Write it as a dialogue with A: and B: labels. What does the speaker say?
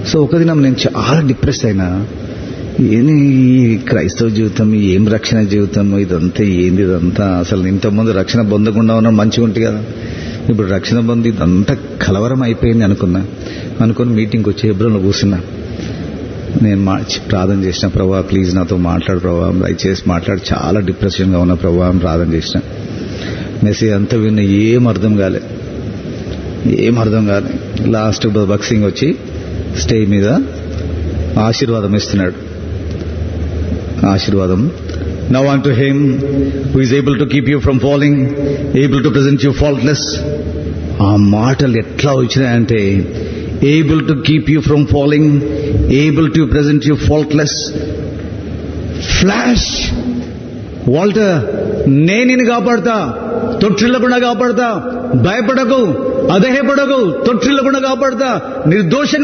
A: So ఒక దినం నేను చాలా డిప్రెస్ అయినా. ఏంది ఈ క్రైస్తవ జీవితం, ఏం రక్షణ జీవితం ఇదంతా, ఏంది ఇదంతా, అసలు ఇంతకుముందు రక్షణ పొందకుండా ఉన్నా మంచిగా ఉంటుంది కదా, ఇప్పుడు రక్షణ పొంది ఇదంతా కలవరం అయిపోయింది అనుకుని మీటింగ్కి వచ్చి హెబ్రోన్లో కూర్చున్నా. నేను ప్రార్థన చేసిన, ప్రభా ప్లీజ్ నాతో మాట్లాడు ప్రభా, దయచేసి మాట్లాడు, చాలా డిప్రెషన్గా ఉన్న ప్రభా అని ప్రార్థన చేసిన. మెసేజ్ అంతా విన్న ఏం అర్థం కాలే. లాస్ట్ భగత్ సింగ్ వచ్చి స్టేజ్ మీద ఆశీర్వాదం ఇస్తున్నాడు. ఆశీర్వాదం, now unto him who is able to keep you from falling, able to present you faultless. ఆ మాటలు ఎట్లా వచ్చినాయంటే, able to keep you from falling, able to present you faultless. Flash, Walter, నేను నిన్ను కాపాడతా, తొట్టిల్లకుండా కాపాడతా, భయపడకు, అధైర్యపడకు, తొట్టిల్లకుండా కాపాడతా, నిర్దోషం